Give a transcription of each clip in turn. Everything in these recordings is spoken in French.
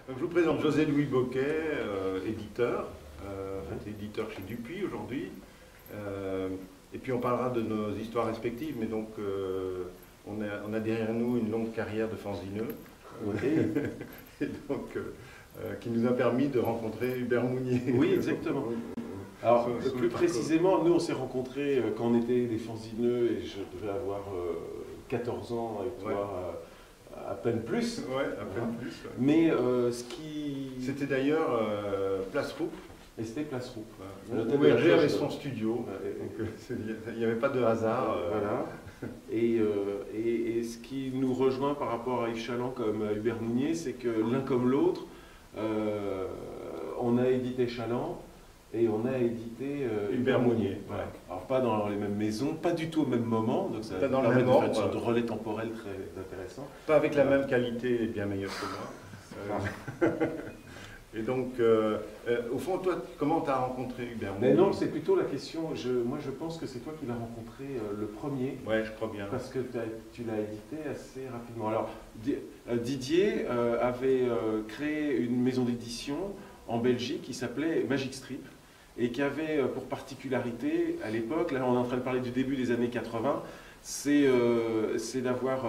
Donc, je vous présente José-Louis Boquet, éditeur, éditeur chez Dupuis aujourd'hui. Et puis on parlera de nos histoires respectives, mais donc on a derrière nous une longue carrière de fanzineux, et donc, qui nous a permis de rencontrer Hubert Mounier. Oui, exactement. Alors, plus précisément, nous on s'est rencontrés quand on était des fanzineux et je devais avoir 14 ans et toi à peine plus. Ouais, à peine plus. Ouais. Mais ce qui... C'était d'ailleurs Place Roupe. Et c'était Place Roupe. Où Hergé avait son studio. Donc il n'y avait pas de hasard. Voilà. Et ce qui nous rejoint par rapport à Yves Chaland comme à Hubert Mounier, c'est que l'un comme l'autre, on a édité Chaland et on a édité Hubert Mounier. Voilà. Alors pas dans les mêmes maisons, pas du tout au même moment, donc ça dans permet la de faire même une sorte de relais temporel très intéressant. Pas avec la même qualité et bien meilleure que moi. Et donc, au fond, toi, comment tu as rencontré Hubert Mounier? Mais non, c'est plutôt la question, moi je pense que c'est toi qui l'as rencontré le premier. Ouais, je crois bien. Parce que tu l'as édité assez rapidement. Alors, Didier avait créé une maison d'édition en Belgique qui s'appelait Magic Strip et qui avait pour particularité, à l'époque, là on est en train de parler du début des années 80, c'est d'avoir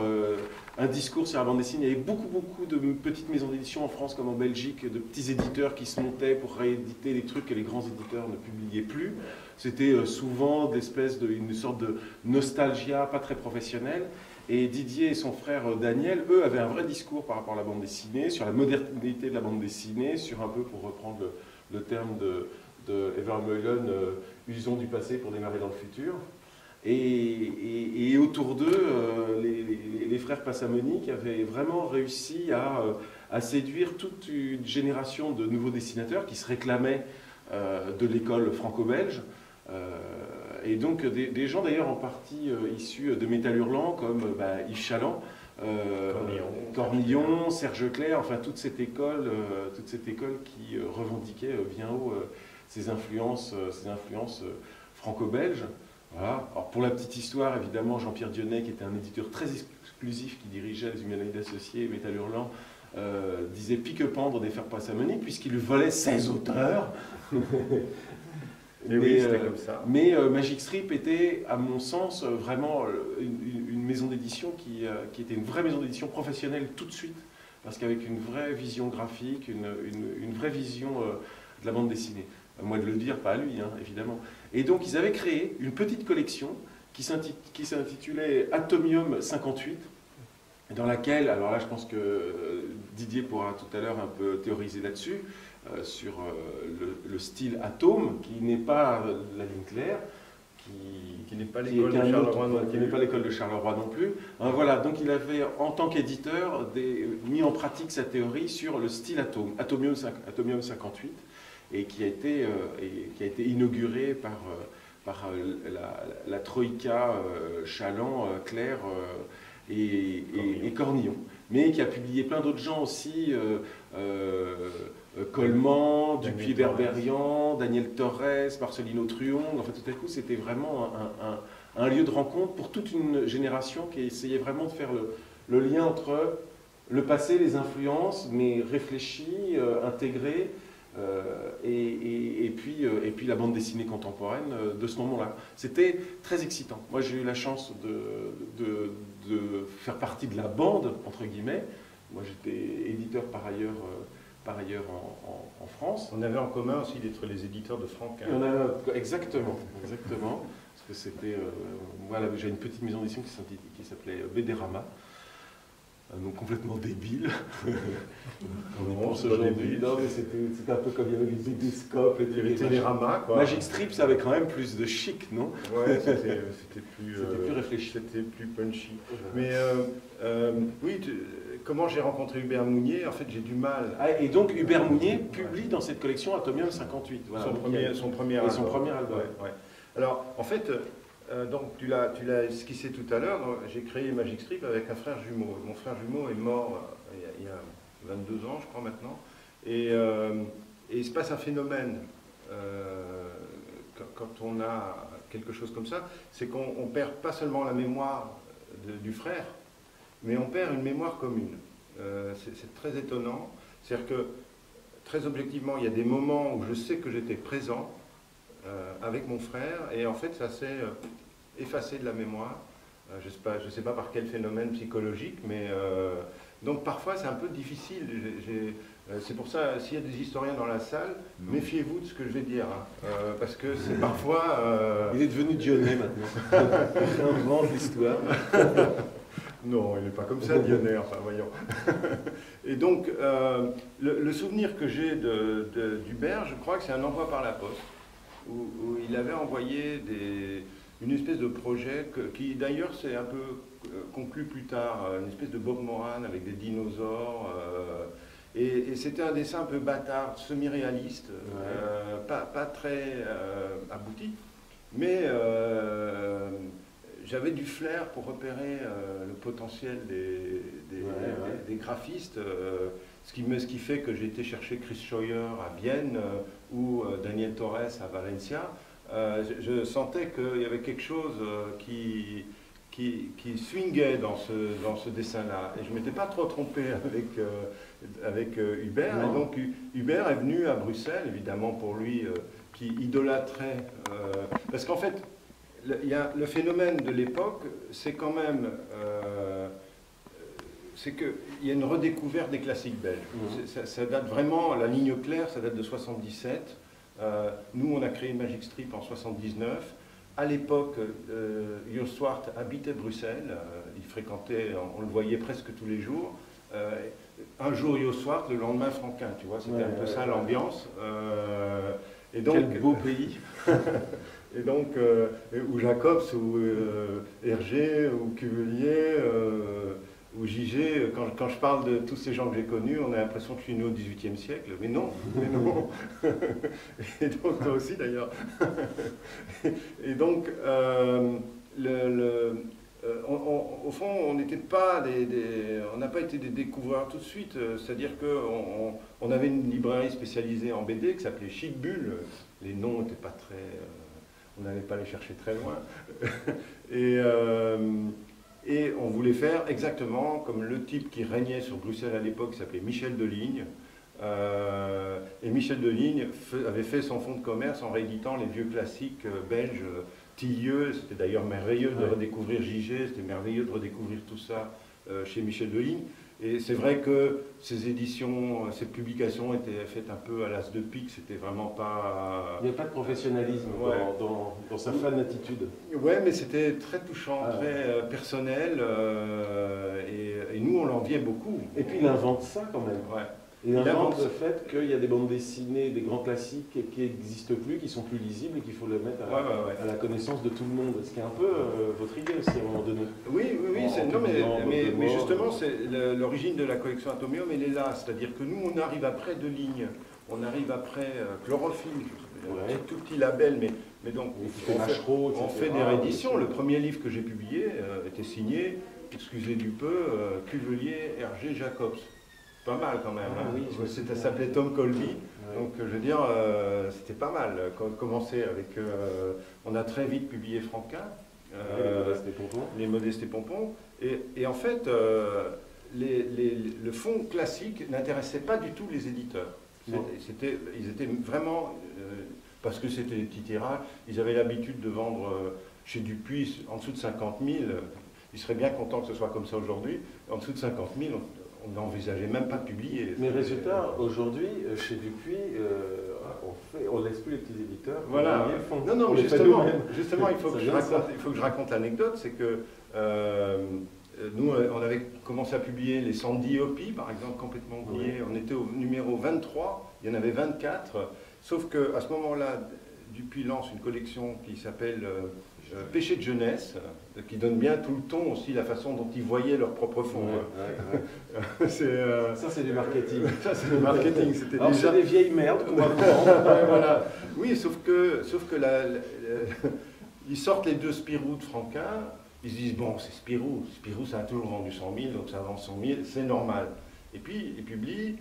un discours sur la bande dessinée. Il y avait beaucoup de petites maisons d'édition en France comme en Belgique, de petits éditeurs qui se montaient pour rééditer des trucs que les grands éditeurs ne publiaient plus. C'était souvent une sorte de nostalgia pas très professionnelle. Et Didier et son frère Daniel, eux, avaient un vrai discours par rapport à la bande dessinée, sur la modernité de la bande dessinée, sur un peu, pour reprendre le terme de Evermeulen, usons du passé pour démarrer dans le futur. Et autour d'eux, les frères Passamonique avaient vraiment réussi à séduire toute une génération de nouveaux dessinateurs qui se réclamaient de l'école franco-belge. Et donc des gens d'ailleurs en partie issus de Métal Hurlant comme Yves Chaland, Cornillon, Serge Clair, enfin toute cette école qui revendiquait bien haut ses influences franco-belges. Voilà. Alors pour la petite histoire, évidemment, Jean-Pierre Dionnet, qui était un éditeur très exclusif, qui dirigeait les Humanoïdes Associés, Métal Hurlant, disait pique-pendre des frères Passamonique, puisqu'il lui volait 16 auteurs. Mais Magic Strip était, à mon sens, vraiment une maison d'édition qui était une vraie maison d'édition professionnelle tout de suite, parce qu'avec une vraie vision graphique, une vraie vision de la bande dessinée. À moi de le dire, pas à lui, hein, évidemment. Et donc, ils avaient créé une petite collection qui s'intitulait Atomium 58, dans laquelle, alors là, je pense que Didier pourra tout à l'heure un peu théoriser là-dessus, sur le style Atome, qui n'est pas la ligne claire, qui n'est pas l'école de Charleroi non plus. Qui n'est pas l'école de Charleroi non plus. Voilà, donc il avait, en tant qu'éditeur, mis en pratique sa théorie sur le style Atome, Atomium 58, et qui a été inauguré par la Troïka Chaland, Clair et Cornillon. Mais qui a publié plein d'autres gens aussi, Coleman, Dupuis-Berberian, Daniel Torres, Marcelino Truong. Enfin, tout à coup, c'était vraiment un lieu de rencontre pour toute une génération qui essayait vraiment de faire le lien entre le passé, les influences, mais réfléchi, intégré, et puis la bande dessinée contemporaine de ce moment-là. C'était très excitant. Moi, j'ai eu la chance de faire partie de la bande, entre guillemets. Moi, j'étais éditeur par ailleurs en France. On avait en commun aussi d'être les éditeurs de Franquin. Exactement. Parce que c'était... voilà, j'ai une petite maison d'édition qui s'appelait Bédérama. Donc complètement débile. On y pense aujourd'hui. Non, mais c'était un peu comme il y avait les Bidescope et les Télérama, quoi. Magic Strip, ça avait quand même plus de chic, non? Ouais, c'était plus réfléchi. C'était plus punchy. Mais oui, comment j'ai rencontré Hubert Mounier? En fait, j'ai du mal. Et donc Hubert Mounier publie dans cette collection Atomium 58. Voilà, son premier album. Son premier album. Ouais. Alors, en fait, donc tu l'as esquissé tout à l'heure. J'ai créé Magic Strip avec un frère jumeau. Mon frère jumeau est mort il y a 22 ans, je crois maintenant. Et il se passe un phénomène quand on a quelque chose comme ça, c'est qu'on perd pas seulement la mémoire du frère, mais on perd une mémoire commune. C'est très étonnant. C'est-à-dire que, très objectivement, il y a des moments où je sais que j'étais présent avec mon frère, et en fait, ça s'est effacé de la mémoire. Je ne sais pas par quel phénomène psychologique, mais donc parfois c'est un peu difficile. C'est pour ça, s'il y a des historiens dans la salle, méfiez-vous de ce que je vais dire, hein, parce que c'est parfois... Il est devenu Dionnet maintenant. Il invente l'histoire. Non, il n'est pas comme ça, Dionnet, enfin voyons. Et donc, le souvenir que j'ai d'Hubert, je crois que c'est un envoi par la poste, où il avait envoyé une espèce de projet qui d'ailleurs s'est un peu conclu plus tard, une espèce de Bob Moran avec des dinosaures, et c'était un dessin un peu bâtard, semi-réaliste, pas très abouti, mais j'avais du flair pour repérer le potentiel des graphistes, ce qui fait que j'ai été chercher Chris Scheuer à Vienne ou Daniel Torres à Valencia. Je sentais qu'il y avait quelque chose qui swingait dans ce dessin-là. Et je ne m'étais pas trop trompé avec Hubert. Et donc Hubert est venu à Bruxelles, évidemment pour lui, qui idolâtrait. Parce qu'en fait, le phénomène de l'époque, c'est quand même... c'est qu'il y a une redécouverte des classiques belges. Ça date vraiment, la ligne claire, ça date de 77. Nous, on a créé Magic Strip en 79. À l'époque, Jo Swart habitait Bruxelles. Il fréquentait, on le voyait presque tous les jours. Un jour Jo Swart, le lendemain Franquin, tu vois, c'était un peu ça l'ambiance. Et donc, quel beau pays. Et donc, ou Jacobs, ou Hergé, ou Cuvelier, ou Gigé, quand je parle de tous ces gens que j'ai connus, on a l'impression que je suis né au XVIIIe siècle, mais non, mais non. Et donc, toi aussi d'ailleurs. Et donc, au fond, on n'était pas on n'a pas été des découvreurs tout de suite, c'est-à-dire qu'on avait une librairie spécialisée en BD qui s'appelait Chic Bulle. Les noms n'étaient pas très... on n'allait pas les chercher très loin. Et on voulait faire exactement comme le type qui régnait sur Bruxelles à l'époque, qui s'appelait Michel Deligne. Et Michel Deligne avait fait son fonds de commerce en rééditant les vieux classiques belges, Tillieux. C'était d'ailleurs merveilleux de redécouvrir Gigé, c'était merveilleux de redécouvrir tout ça chez Michel Deligne. Et c'est vrai que ces éditions, ces publications étaient faites un peu à l'as de pique, c'était vraiment pas... Il n'y a pas de professionnalisme dans sa fan attitude. Ouais, mais c'était très touchant, très personnel, et nous on l'enviait beaucoup. Et puis il invente ça quand même. Ouais. Il invente le fait qu'il y a des bandes dessinées, des grands classiques qui n'existent plus, qui sont plus lisibles et qu'il faut les mettre à la connaissance de tout le monde. Ce qui est un peu votre idée aussi à un moment donné. Oui, mais justement, l'origine de la collection Atomium, elle est là. C'est-à-dire que nous, on arrive après deux lignes. On arrive après Chlorophylle, tout petit label, mais donc on fait des rééditions. Le premier livre que j'ai publié était signé, excusez du peu, Cuvelier, Hergé, Jacobs. Pas mal quand même. Ça s'appelait Tom Colby. Donc je veux dire, c'était pas mal. Quand on commençait avec... on a très vite publié Franquin. Les Modestes et Pompons. Et en fait, le fond classique n'intéressait pas du tout les éditeurs. Ils étaient vraiment... parce que c'était des petits tirages, ils avaient l'habitude de vendre chez Dupuis en dessous de 50 000. Ils seraient bien contents que ce soit comme ça aujourd'hui. En dessous de 50 000, on n'envisageait même pas de publier. Mais résultat, aujourd'hui, chez Dupuis, on ne laisse plus les petits éditeurs. Voilà. Non, mais justement, il faut que je raconte l'anecdote, c'est que nous, on avait commencé à publier les Sandy Hopi, par exemple, complètement oubliés. On était au numéro 23, il y en avait 24, sauf qu'à ce moment-là, Dupuis lance une collection qui s'appelle Péché de jeunesse, qui donne bien tout le ton aussi, la façon dont ils voyaient leur propre fond. Ça, c'est du marketing. Ça, c'est du marketing. Alors, déjà des vieilles merdes qu'on va prendre. Voilà. Oui, sauf que ils sortent les deux Spirou de Franquin, ils se disent, bon, c'est Spirou, ça a toujours vendu 100 000, donc ça vend 100 000, c'est normal. Et puis, ils publient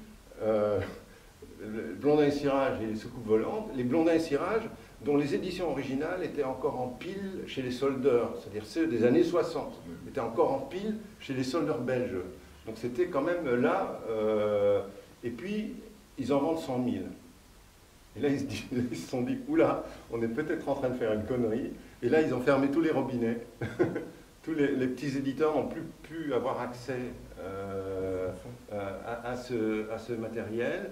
Blondin et Cirage et les soucoupes volantes. Les Blondin et Cirage, dont les éditions originales étaient encore en pile chez les soldeurs, c'est-à-dire ceux des années 60, étaient encore en pile chez les soldeurs belges. Donc c'était quand même là, et puis ils en vendent 100 000. Et là ils se sont dit, oula, on est peut-être en train de faire une connerie. Et là ils ont fermé tous les robinets. Tous les petits éditeurs n'ont plus pu avoir accès à ce matériel.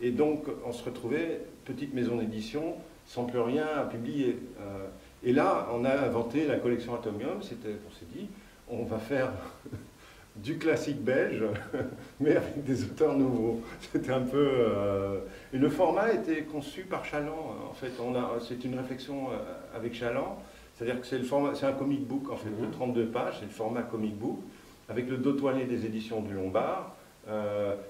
Et donc on se retrouvait, petite maison d'édition, sans plus rien à publier. Et là on a inventé la collection Atomium, on s'est dit, on va faire du classique belge, mais avec des auteurs nouveaux. C'était un peu... Et le format était conçu par Chaland. En fait, c'est une réflexion avec Chaland. C'est-à-dire que c'est un comic book, en fait, de 32 pages. C'est le format comic book, avec le dos toilé des éditions du Lombard.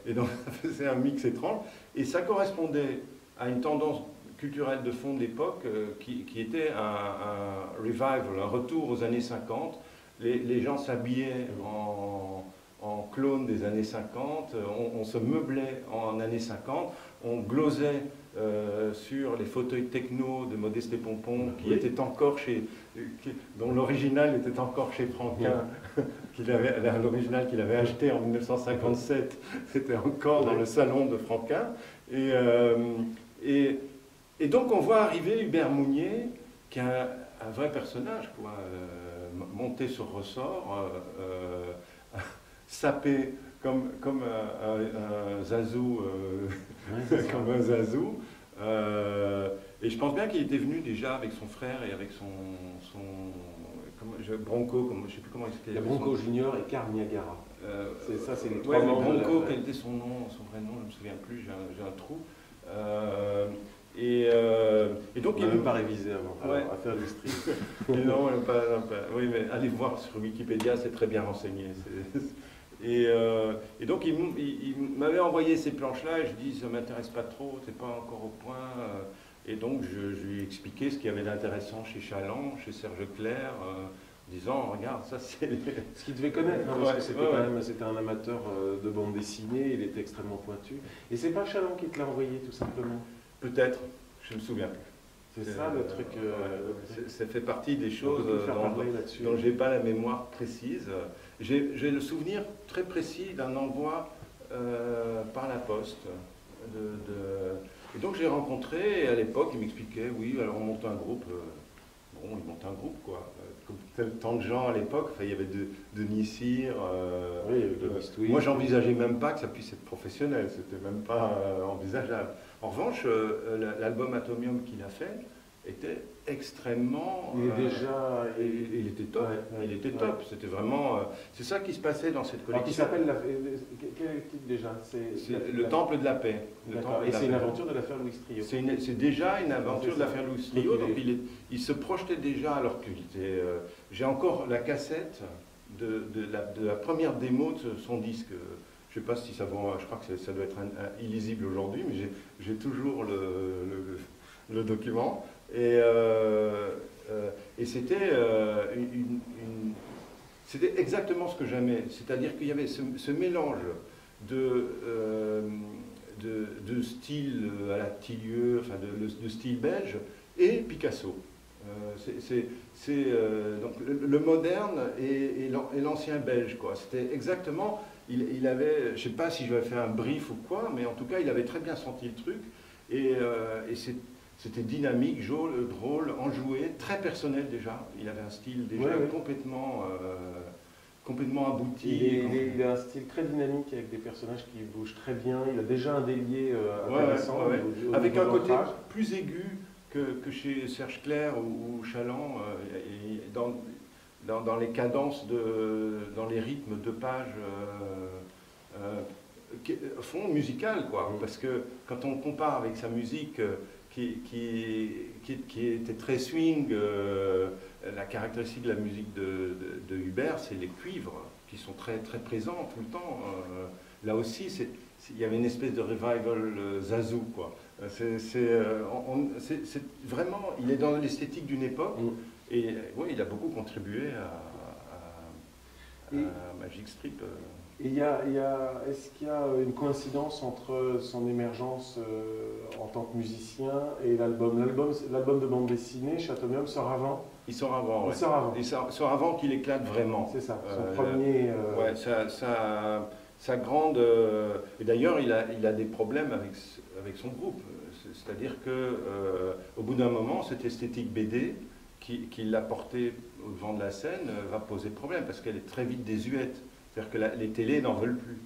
Et donc, ça faisait un mix étrange. Et ça correspondait à une tendance culturelle de fond de l'époque qui était un revival, un retour aux années 50. Les gens s'habillaient en clones des années 50, on se meublait en années 50, on glosait sur les fauteuils techno de Modeste et Pompon, dont l'original était encore chez Franquin, l'original qu'il avait acheté en 1957, c'était encore dans le salon de Franquin. Et donc on voit arriver Hubert Mounier, qui est un vrai personnage, quoi. Monté sur ressort, sapé comme un zazou, comme un zazou. Et je pense bien qu'il était venu déjà avec son frère et avec Bronco, je ne sais plus comment il s'appelait. Bronco Junior et Karl Niagara. C'est les trois ouais, membres. Bronco, quel était son nom, son vrai nom, je ne me souviens plus, j'ai un trou. Et donc il n'a même pas révisé avant, ouais. À faire du stream. Non, oui, mais allez voir sur Wikipédia, c'est très bien renseigné. Et donc il m'avait envoyé ces planches-là, et je dis ça ne m'intéresse pas trop, c'est pas encore au point. Et donc je lui ai expliqué ce qu'il y avait d'intéressant chez Chaland, chez Serge Clair, en disant regarde, ça c'est. Ce qu'il devait connaître, hein, parce que c'était un amateur de bande dessinée, il était extrêmement pointu. Et c'est pas Chaland qui te l'a envoyé tout simplement? Peut-être, je ne me souviens plus. C'est ça le truc. Ça fait partie des choses dont je n'ai pas la mémoire précise. J'ai le souvenir très précis d'un envoi par la poste. Et donc j'ai rencontré, et à l'époque il m'expliquait, oui, alors on monte un groupe. Bon, il monte un groupe, quoi. Comme tant de gens à l'époque, il y avait Denis Cyr. Moi, j'envisageais même pas que ça puisse être professionnel. C'était même pas envisageable. En revanche, l'album Atomium qu'il a fait était extrêmement... Il était top. Ouais, il était top. C'était vraiment... c'est ça qui se passait dans cette collection. Qui s'appelle... Quel est le titre déjà? C'est Le Temple de la Paix. Et c'est une aventure de l'affaire Louis Trio. C'est déjà une aventure de l'affaire Louis Trio. Donc il se projetait déjà, alors qu'il était... j'ai encore la cassette de la première démo de son disque. Je ne sais pas si ça vaut... Je crois que ça doit être illisible aujourd'hui, mais j'ai toujours le document. Et c'était c'était exactement ce que j'aimais. C'est-à-dire qu'il y avait ce mélange de style à la Tillieu, enfin de style belge, et Picasso. Donc le moderne et l'ancien belge, quoi. C'était exactement... Il avait, je ne sais pas si je vais faire un brief ou quoi, mais en tout cas, il avait très bien senti le truc. Et c'était dynamique, drôle, enjoué, très personnel déjà. Il avait un style déjà complètement abouti. Il a un style très dynamique avec des personnages qui bougent très bien. Il a déjà un délié intéressant. Avec un côté plus aigu que chez Serge Clair ou Chaland. Dans les cadences, dans les rythmes de pages fond musical, quoi. Parce que quand on compare avec sa musique qui était très swing, la caractéristique de la musique de Hubert, c'est les cuivres qui sont très, très présents tout le temps. Là aussi, il y avait une espèce de revival zazou, quoi. C'est vraiment, il est dans l'esthétique d'une époque. Et oui, il a beaucoup contribué à Magic Strip. Est-ce qu'il y a une coïncidence entre son émergence en tant que musicien et l'album? L'album de bande dessinée, Atomium, sort avant? Il sort avant, ouais. Il sort avant. Il sort avant qu'il éclate vraiment. C'est ça, son premier... sa grande... et d'ailleurs, il a des problèmes avec son groupe. C'est-à-dire qu'au bout d'un moment, cette esthétique BD qui l'a portée au devant de la scène va poser problème parce qu'elle est très vite désuète. C'est-à-dire que les télés n'en veulent plus.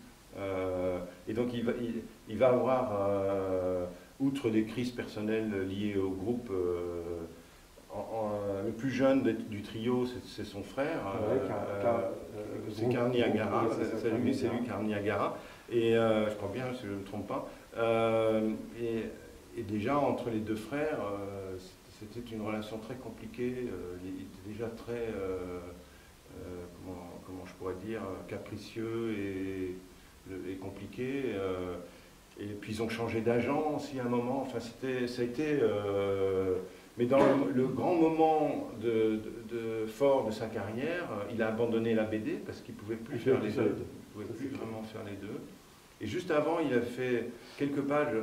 Et donc il va avoir, outre des crises personnelles liées au groupe, le plus jeune du trio, c'est son frère, c'est Karni Agara, c'est lui Karni Agara, et je crois bien, si je ne me trompe pas. Et déjà, entre les deux frères, c'était une relation très compliquée, il était déjà très, comment je pourrais dire, capricieux et compliqué. Et puis ils ont changé d'agent aussi à un moment, enfin ça a été... mais dans le grand moment fort de sa carrière, il a abandonné la BD parce qu'il ne pouvait plus faire les deux. Il ne pouvait plus vraiment faire les deux. Et juste avant, il a fait quelques pages,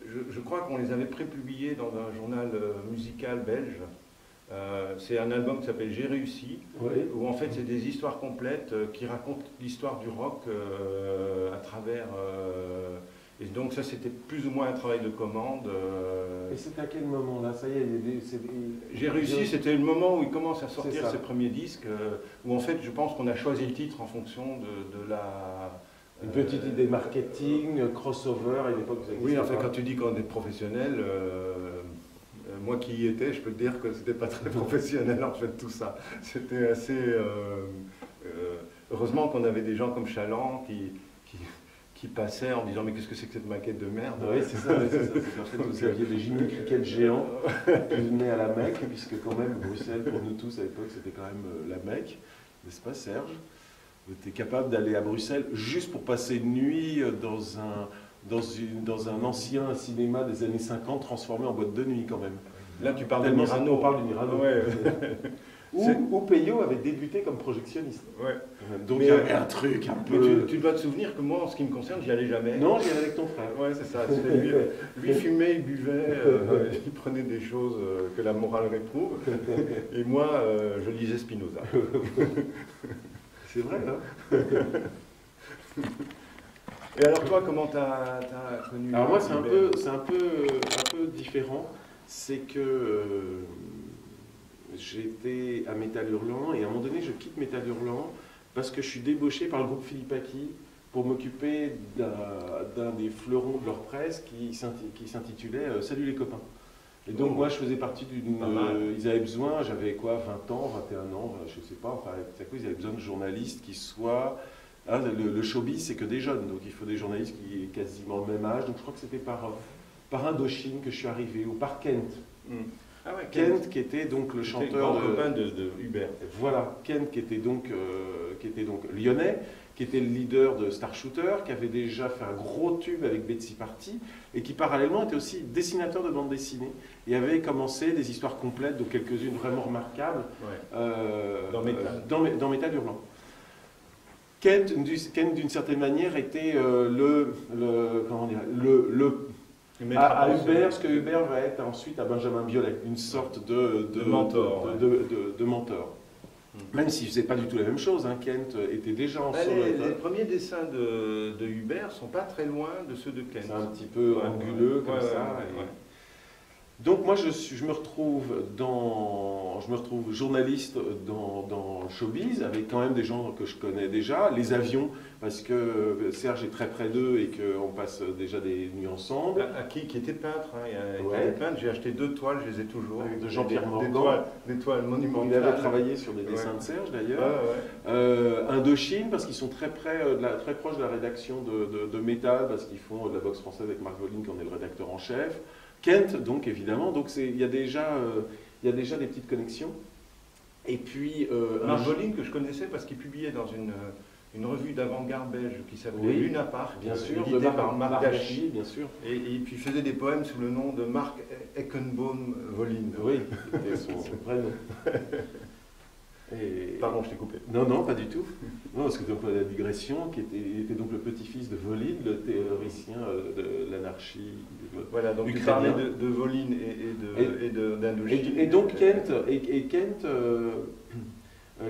je crois qu'on les avait prépubliées dans un journal musical belge. C'est un album qui s'appelle J'ai réussi, où en fait c'est des histoires complètes qui racontent l'histoire du rock à travers... et donc ça c'était plus ou moins un travail de commande. Et c'était à quel moment là? Ça y est, J'ai réussi, c'était le moment où il commence à sortir ses premiers disques, où en fait je pense qu'on a choisi le titre en fonction de la... Une petite idée marketing, crossover, à l'époque vous Oui, en fait quand tu dis qu'on est professionnel, moi qui y étais, je peux te dire que c'était pas très professionnel en fait tout ça. C'était assez... heureusement qu'on avait des gens comme Chaland qui passaient en disant mais qu'est-ce que c'est que cette maquette de merde. Oui, c'est ça. En fait, vous aviez des Jimmy Cricket géants qui venaient à la Mecque, puisque quand même Bruxelles, pour nous tous à l'époque, c'était quand même la Mecque, n'est-ce pas Serge? Vous étiez capable d'aller à Bruxelles juste pour passer une nuit dans un ancien cinéma des années 50 transformé en boîte de nuit quand même. Là tu parles de Myrano. On parle du Myrano. Ouais. Où Peyo avait débuté comme projectionniste. Ouais. Donc il y avait un truc un peu... Tu dois te souvenir que moi, en ce qui me concerne, j'y allais jamais. Non, j'y allais avec ton frère. Ouais, c'est ça. Lui fumait, il buvait, il prenait des choses que la morale réprouve. Et moi, je lisais Spinoza. C'est vrai, hein? Et alors toi, comment t'as connu... Alors moi, c'est un peu différent. C'est que... j'étais à Métal Hurlant et à un moment donné je quitte Métal Hurlant parce que je suis débauché par le groupe Philippe Aki pour m'occuper d'un des fleurons de leur presse qui s'intitulait Salut les copains. Et donc moi je faisais partie d'une... ils avaient besoin, j'avais quoi, 20 ans, 21 ans, je sais pas, enfin ils avaient besoin de journalistes qui soient... Hein, le showbiz c'est que des jeunes, donc il faut des journalistes qui aient quasiment le même âge, donc je crois que c'était par Indochine que je suis arrivé, ou par Kent. Ah ouais, Kent qui était donc le chanteur copain de Hubert. Voilà, Kent qui était donc lyonnais, qui était le leader de Star Shooter, qui avait déjà fait un gros tube avec Betsy Party, et qui parallèlement était aussi dessinateur de bande dessinée, et avait commencé des histoires complètes, donc quelques-unes vraiment remarquables, dans Métal Hurlant. Kent, d'une certaine manière, était à Hubert, ce que Hubert va être ensuite à Benjamin Biolay, une sorte de mentor. Même s'il ne faisait pas du tout la même chose, hein. Kent était déjà en solo. Les premiers dessins de Hubert ne sont pas très loin de ceux de Kent. C'est un petit peu anguleux comme ça. Donc moi je me retrouve journaliste dans le showbiz avec quand même des gens que je connais déjà, les avions parce que Serge est très près d'eux et qu'on passe déjà des nuits ensemble. Qui était peintre, hein. Il était peintre, j'ai acheté 2 toiles, je les ai toujours. Avec de Jean-Pierre Morgan. Des toiles monumentales. Il avait travaillé sur des dessins de Serge d'ailleurs. Indochine parce qu'ils sont très proches de la rédaction de Métal parce qu'ils font de la boxe française avec Marc Voline qui en est le rédacteur en chef. Kent, donc évidemment, donc il y a déjà des petites connexions. Et puis Marc Voline que je connaissais parce qu'il publiait dans une revue d'avant-garde belge qui s'appelait Luna Park, bien sûr, édité par Marc Gachy, bien sûr. Et puis il faisait des poèmes sous le nom de Marc Eckenbaum Voline. Oui, c'était son vrai nom. Pardon, je t'ai coupé. Non, pas du tout. Non, parce que donc la digression, qui était donc le petit-fils de Voline, le théoricien de l'anarchie. Voilà, donc tu parlais de Voline et d'Indochine. Et donc Kent,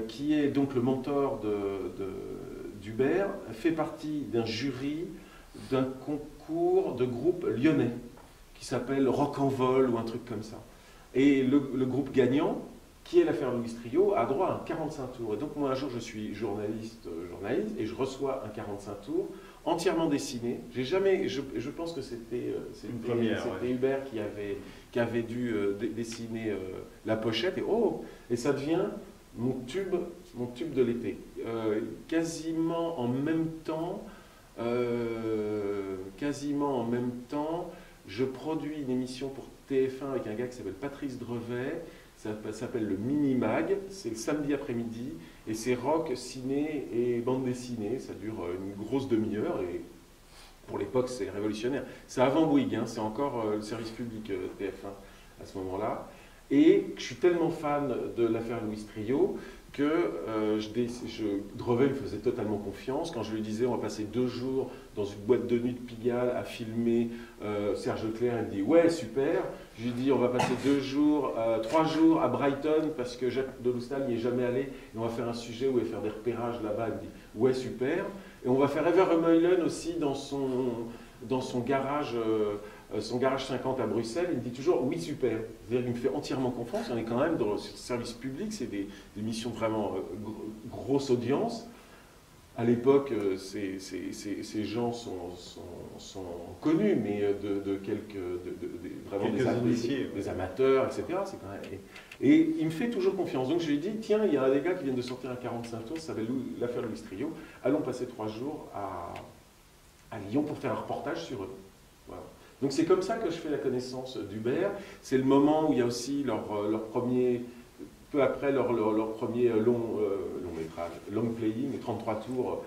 qui est donc le mentor Hubert fait partie d'un jury d'un concours de groupe lyonnais qui s'appelle Rock en vol ou un truc comme ça. Et le groupe gagnant, qui est l'affaire Louis Trio, a droit à un 45 tours. Et donc moi un jour je suis journaliste et je reçois un 45 tours entièrement dessiné. J'ai jamais, je pense que c'était Hubert qui avait dû dessiner la pochette et ça devient mon tube de l'été. Quasiment en même temps, je produis une émission pour TF1 avec un gars qui s'appelle Patrice Drevet. Ça s'appelle le Mini Mag, c'est le samedi après-midi, et c'est rock, ciné et bande dessinée. Ça dure une grosse demi-heure, et pour l'époque, c'est révolutionnaire. C'est avant Bouygues, hein, c'est encore le service public TF1 à ce moment-là. Et je suis tellement fan de l'affaire Louis Trio que Drevet me faisait totalement confiance. Quand je lui disais on va passer 2 jours dans une boîte de nuit de Pigalle à filmer Serge Leclerc, il me dit ouais super. Je lui dis on va passer 3 jours à Brighton parce que Jacques Deloustal n'y est jamais allé et on va faire un sujet où il va faire des repérages là-bas. Il me dit ouais super. Et on va faire Evermeulen aussi dans son garage. Son garage 50 à Bruxelles, il me dit toujours oui super. C'est-à-dire qu'il me fait entièrement confiance. On est quand même dans le service public, c'est des missions vraiment grosse audience. À l'époque, ces gens sont connus, mais vraiment des amateurs, etc. C'est quand même, et il me fait toujours confiance. Donc je lui dis tiens, il y a des gars qui viennent de sortir un 45 tours, ça s'appelle l'affaire Louis Trio. Allons passer 3 jours à Lyon pour faire un reportage sur eux. Voilà. Donc c'est comme ça que je fais la connaissance d'Hubert. C'est le moment où il y a aussi leur premier, peu après leur premier long métrage, long playing, 33 tours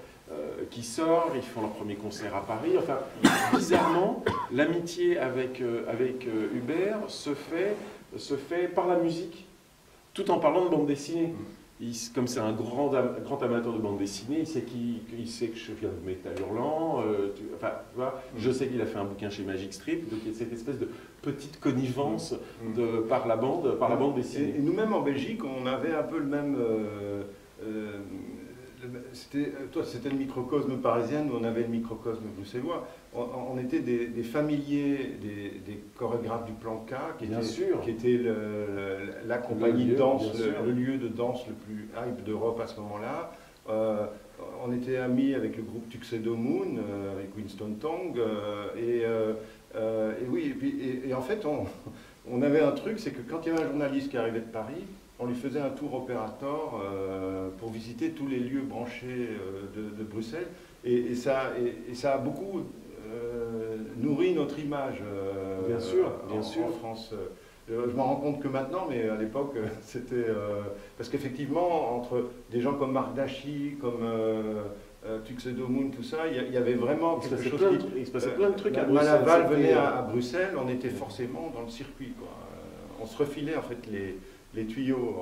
qui sort. Ils font leur premier concert à Paris. Enfin, bizarrement, l'amitié avec Hubert se fait par la musique, tout en parlant de bande dessinée. Comme c'est un grand amateur de bande dessinée, il sait que je viens de Métal Hurlant, je sais qu'il a fait un bouquin chez Magic Strip, donc il y a cette espèce de petite connivence par la bande dessinée. Et nous-mêmes en Belgique, on avait un peu le même... c'était le microcosme parisien, nous on avait le microcosme bruxellois. On était des familiers des chorégraphes du Plan K, qui était la compagnie de danse, le lieu de danse le plus hype d'Europe à ce moment-là. On était amis avec le groupe Tuxedo Moon, avec Winston Tong, et en fait on avait un truc, c'est que quand il y avait un journaliste qui arrivait de Paris, on lui faisait un tour opérateur pour visiter tous les lieux branchés de Bruxelles. Et ça a beaucoup nourri notre image en France. Je m'en rends compte que maintenant, mais à l'époque, c'était... parce qu'effectivement, entre des gens comme Marc Dachy, comme Tuxedo Moon, tout ça, il y avait vraiment quelque chose il se passait plein de trucs à Bruxelles. Malaval venait à Bruxelles, on était forcément dans le circuit, quoi. On se refilait en fait les tuyaux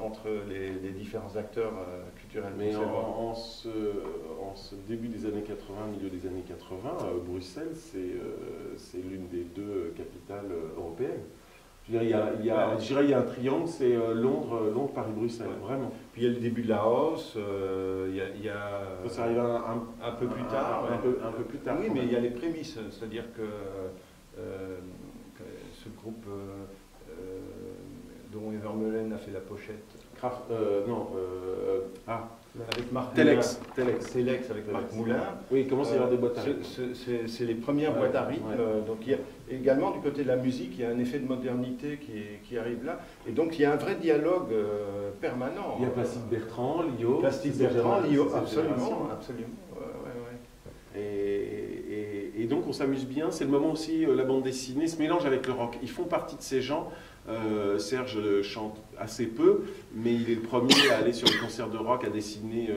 entre les différents acteurs culturels. Mais en ce début des années 80, milieu des années 80, Bruxelles, c'est l'une des 2 capitales européennes. Je dirais, il y a un triangle, c'est Londres, Paris, Bruxelles, vraiment. Puis il y a le début de la House, ça arrive un peu plus tard. Un peu plus tard. Oui, mais il y a les prémices, c'est-à-dire que ce groupe dont Evermeulen a fait la pochette. Avec Marc Telex. Telex avec Marc Moulin. Oui, il commence à y avoir des boîtes à rythme. C'est les premières boîtes à rythme. Donc il y a également du côté de la musique, il y a un effet de modernité qui arrive là. Et donc il y a un vrai dialogue permanent. Il y a Plastique Bertrand, Lio. Absolument. Et donc on s'amuse bien. C'est le moment aussi, la bande dessinée se mélange avec le rock. Ils font partie de ces gens. Serge chante assez peu, mais il est le premier à aller sur les concerts de rock, à dessiner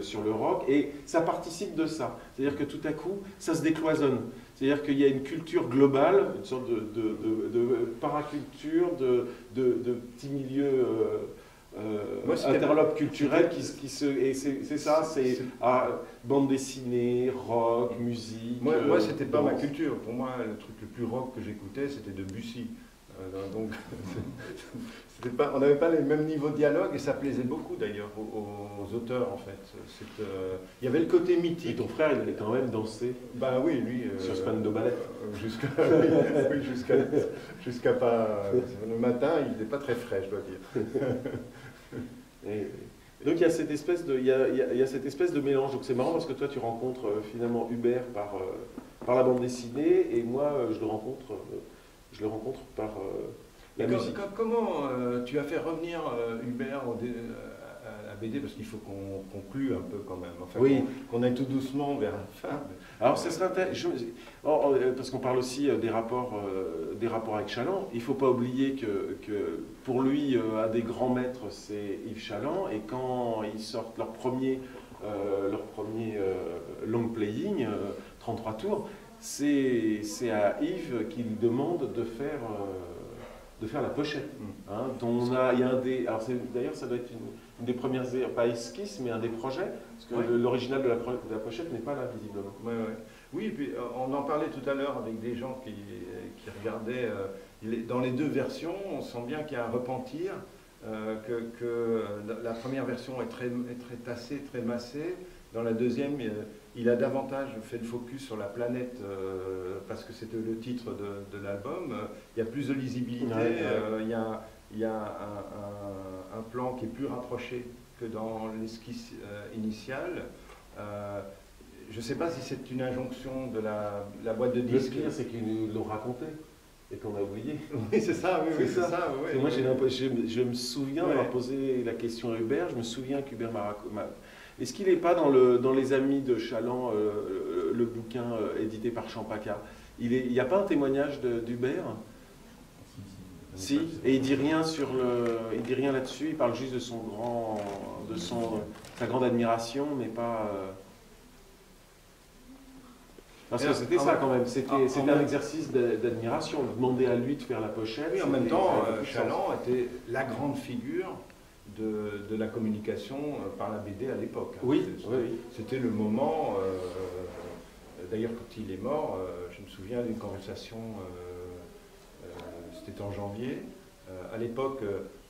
sur le rock, et ça participe de ça. C'est-à-dire que tout à coup, ça se décloisonne. C'est-à-dire qu'il y a une culture globale, une sorte de paraculture, de petits milieux interlopes culturels et c'est ça, c'est bande dessinée, rock, musique. Moi c'était pas ma culture. Pour moi, le truc le plus rock que j'écoutais, c'était Debussy. Donc, on n'avait pas les mêmes niveaux de dialogue et ça plaisait beaucoup d'ailleurs aux auteurs en fait. Il y avait le côté mythique. Et ton frère, il allait quand même danser bah oui, lui. Sur Span de ballet. Jusqu'à pas. Le matin, il n'était pas très frais, je dois dire. Donc il y a cette espèce de mélange. Donc c'est marrant parce que toi tu rencontres finalement Hubert par la bande dessinée et moi je le rencontre par la musique. Comment tu as fait revenir Hubert à la BD, parce qu'il faut qu'on conclue un peu quand même, enfin, oui. qu'on aille tout doucement vers la fin. Alors ce serait intéressant, parce qu'on parle aussi des rapports avec Chaland. Il ne faut pas oublier que pour lui, un des grands maîtres, c'est Yves Chaland, et quand ils sortent leur premier long playing, 33 tours, c'est à Yves qu'il demande de faire la pochette. Hein, alors d'ailleurs ça doit être une des premières, pas esquisses, mais un des projets, parce que l'original de la pochette n'est pas là visiblement. Oui, et puis on en parlait tout à l'heure avec des gens qui regardaient, dans les deux versions, on sent bien qu'il y a un repentir, que la première version est très tassée, très massée. Dans la deuxième, il a davantage fait le focus sur la planète, parce que c'était le titre de l'album. Il y a plus de lisibilité, il y a un plan qui est plus rapproché que dans l'esquisse initiale. Je ne sais pas si c'est une injonction de la boîte de disques. Le pire, c'est qu'ils nous l'ont raconté et qu'on a oublié. Oui, c'est ça, oui, c'est ça. Oui, moi, je me souviens avoir posé la question à Hubert, je me souviens qu'Hubert m'a... Est-ce qu'il n'est pas dans Les Amis de Chaland, le bouquin édité par Champaka? Il n'y a pas un témoignage d'Hubert? Si, et il dit rien là-dessus, il parle juste de sa grande admiration, mais pas... Parce que c'était ça quand même, c'était un exercice d'admiration, demander à lui de faire la pochette. Oui, en même temps, Chaland était la grande figure de la communication par la BD à l'époque. Oui, c'était le moment, d'ailleurs quand il est mort, je me souviens d'une conversation, c'était en janvier, à l'époque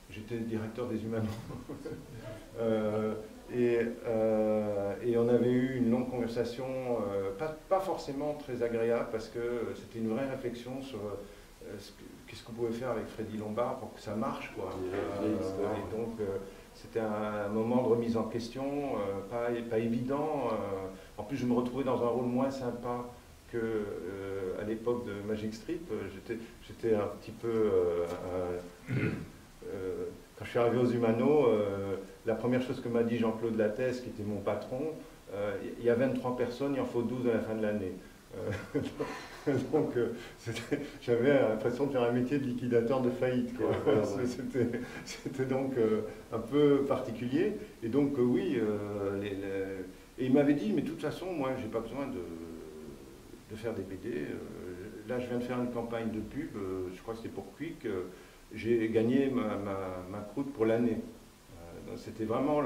j'étais directeur des Humains. Et on avait eu une longue conversation, pas forcément très agréable, parce que c'était une vraie réflexion sur qu'est-ce qu'on pouvait faire avec Freddy Lombard pour que ça marche, quoi. Et donc c'était un moment de remise en question, pas évident. En plus, je me retrouvais dans un rôle moins sympa qu'à l'époque de Magic Strip. J'étais un petit peu... quand je suis arrivé aux Humano, la première chose que m'a dit Jean-Claude Lattès, qui était mon patron, il y a 23 personnes, il en faut 12 à la fin de l'année. Donc j'avais l'impression de faire un métier de liquidateur de faillite. C'était donc un peu particulier. Et donc oui, et il m'avait dit, mais de toute façon, moi, j'ai pas besoin de faire des BD. Là, je viens de faire une campagne de pub, je crois que c'était pour Quick. J'ai gagné ma croûte pour l'année. C'était vraiment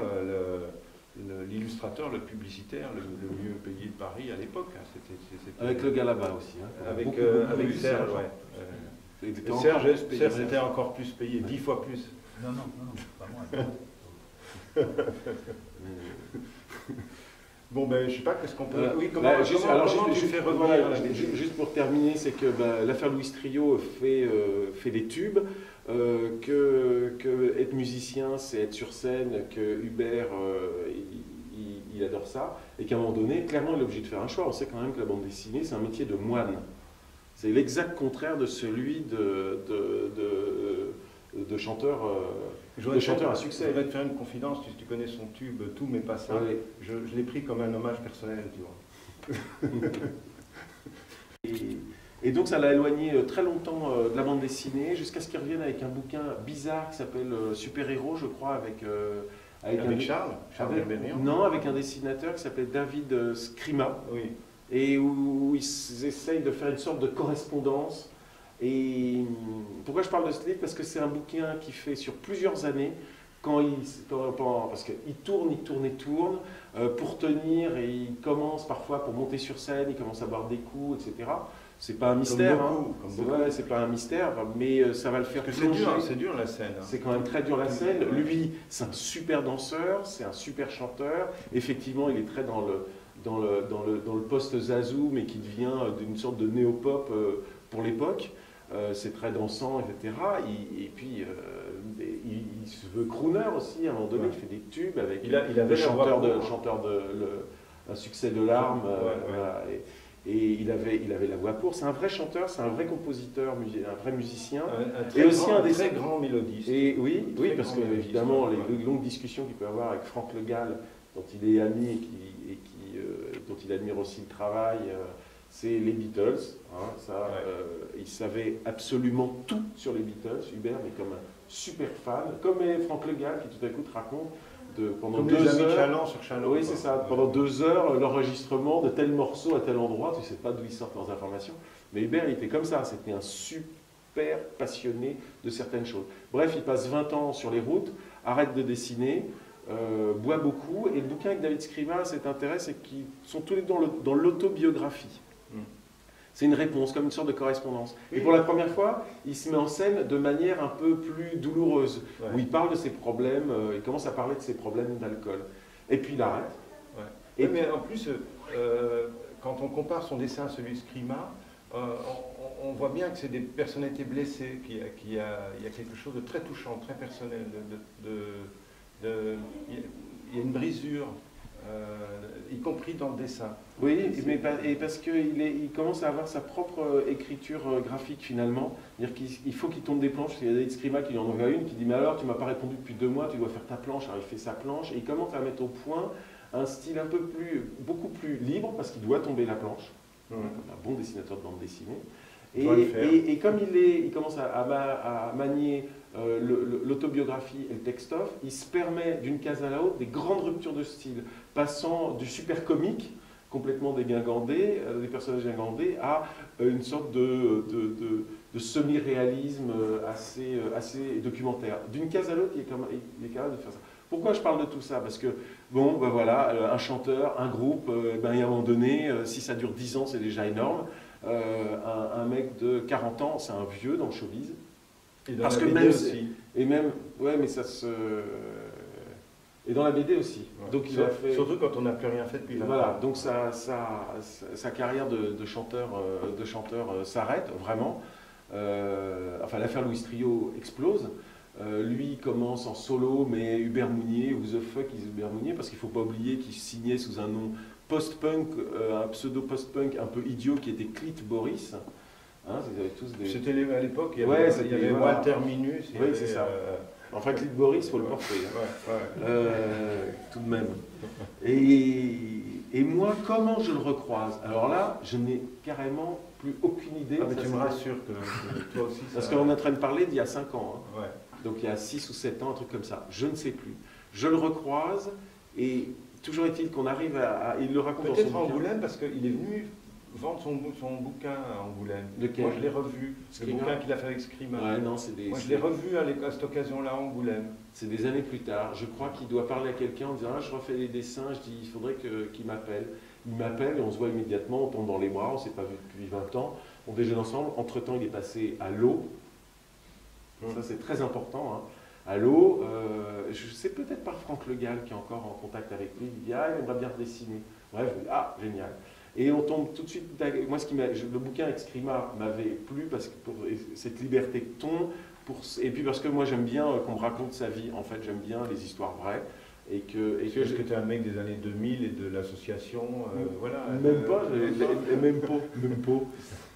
l'illustrateur, le publicitaire, le mieux payé de Paris à l'époque. Avec le gars là-bas aussi. Hein. Avec Serge, ouais. Serge était encore plus payé, 10 fois plus. Non, pas moi. Bon, ben, je sais pas, qu'est-ce qu'on peut... Oui, comment tu fais revenir juste pour terminer, c'est que l'affaire Louis Trio fait des tubes, que être musicien, c'est être sur scène, que Hubert, il adore ça, et qu'à un moment donné, clairement, il est obligé de faire un choix. On sait quand même que la bande dessinée, c'est un métier de moine. C'est l'exact contraire de celui de chanteur à succès. Je vais te faire une confidence, tu connais son tube « Tout mais pas ça oui. ». Je l'ai pris comme un hommage personnel, tu vois. Et donc ça l'a éloigné très longtemps de la bande dessinée, jusqu'à ce qu'il revienne avec un bouquin bizarre qui s'appelle Super Héros, je crois, avec Charles Berberian. Non, avec un dessinateur qui s'appelait David Scrima, oui. Et où ils essayent de faire une sorte de correspondance. Et pourquoi je parle de ce livre? Parce que c'est un bouquin qui fait sur plusieurs années, parce qu'il tourne, pour tenir, et il commence parfois pour monter sur scène, il commence à boire des coups, etc. C'est pas un mystère, comme beaucoup. ouais, c'est pas un mystère, mais ça va le faire Parce que plonger. c'est dur la scène. Hein. C'est quand même très dur la scène. Lui, c'est un super danseur, c'est un super chanteur. Effectivement, il est très dans le post-Zazou, mais qui devient d'une sorte de néo-pop pour l'époque. C'est très dansant, etc. Et puis, il se veut crooner aussi. À un moment donné, il fait des tubes avec il avait le chanteur un succès de larmes. Voilà. Et il avait la voix pour. C'est un vrai chanteur, c'est un vrai compositeur, un vrai musicien. Et aussi un très grand mélodiste. Et oui, parce que évidemment, les longues discussions qu'il peut avoir avec Franck Le Gall, dont il est ami dont il admire aussi le travail, c'est les Beatles. Hein, il savait absolument tout sur les Beatles, Hubert, mais comme un super fan, comme Franck Le Gall qui tout à coup te raconte pendant comme 2 les amis heures. Chaland sur Chaland. Oui, c'est ça. Pendant 2 heures, l'enregistrement de tel morceau à tel endroit, tu ne sais pas d'où ils sortent leurs informations. Mais Hubert, il était comme ça. C'était un super passionné de certaines choses. Bref, il passe 20 ans sur les routes, arrête de dessiner, boit beaucoup. Et le bouquin avec David Scriba, cet intérêt, c'est qu'ils sont tous les deux dans l'autobiographie. C'est une réponse, comme une sorte de correspondance. Oui. Et pour la première fois, il se met en scène de manière un peu plus douloureuse, où il parle de ses problèmes, il commence à parler de ses problèmes d'alcool. Et puis il arrête. Et mais en plus, quand on compare son dessin à celui de Scrima, on voit bien que c'est des personnalités blessées, qu'il y a quelque chose de très touchant, très personnel. Il y a une brisure. Y compris dans le dessin. Oui, et parce qu'il commence à avoir sa propre écriture graphique finalement. C'est-à-dire qu'il faut qu'il tombe des planches. Il y a David Scriba qui lui en envoie une, qui dit « Mais alors, tu ne m'as pas répondu depuis 2 mois, tu dois faire ta planche. » Alors il fait sa planche et il commence à mettre au point un style beaucoup plus libre parce qu'il doit tomber la planche, comme un bon dessinateur de bande dessinée. Et comme il commence à manier l'autobiographie et le texte-off, il se permet d'une case à l'autre des grandes ruptures de style, passant du super comique, complètement dégingandé, des personnages dégingandés, à une sorte de semi-réalisme assez documentaire. D'une case à l'autre, il est capable de faire ça. Pourquoi je parle de tout ça? Parce que, bon, ben voilà, un chanteur, un groupe, il y a un moment donné, si ça dure 10 ans, c'est déjà énorme. Un mec de 40 ans, c'est un vieux dans le showbiz. Et dans la BD aussi. Et même, ouais, mais ça se... Et dans la BD aussi. Ouais. Donc, il a fait... Surtout quand on n'a plus rien fait depuis 20 ans. Voilà, donc sa carrière de chanteur s'arrête, vraiment. Enfin, l'affaire Louis Trio explose. Lui commence en solo, mais Hubert Mounier, who the fuck is Hubert Mounier? Parce qu'il ne faut pas oublier qu'il signait sous un nom post-punk, un pseudo post-punk un peu idiot qui était Clit Boris. Hein, C'était à l'époque, il y avait Walter Minus. Oui, c'est ça. Enfin, Clit Boris, il faut le porter. Tout de même. Et moi, comment je le recroise? Alors là, je n'ai carrément plus aucune idée. Ah, mais tu me rassures que toi aussi. Parce qu'on est en train de parler d'il y a 5 ans. Hein. Ouais. Donc il y a 6 ou 7 ans, un truc comme ça. Je ne sais plus. Je le recroise et toujours est-il qu'on arrive à... Il le raconte dans son bouquin. Peut-être à Angoulême, parce qu'il est venu vendre son bouquin à Angoulême. Lequel? Moi, je l'ai revu. Le bouquin qu'il a fait avec Scrima. Ouais, non, Moi, je l'ai revu à cette occasion-là à Angoulême. C'est des années plus tard. Je crois qu'il doit parler à quelqu'un en disant « Ah, je refais les dessins. » Je dis « Il faudrait qu'il m'appelle. » Il m'appelle et on se voit immédiatement. On tombe dans les bras. On ne s'est pas vu depuis 20 ans. On déjeune ensemble. Entre-temps, il est passé à l'eau. Ça, c'est très important. Hein. À l'eau, je sais peut-être par Franck Le Gall qui est encore en contact avec lui. Il dit « Ah, il aimerait bien dessiner. » Bref, je dis « Ah, génial. » Et on tombe tout de suite. Moi, le bouquin avec Scrima m'avait plu parce que pour cette liberté de ton, et puis parce que moi j'aime bien qu'on me raconte sa vie. En fait, j'aime bien les histoires vraies. Parce que tu es un mec des années 2000 et de l'association, voilà. Même pas.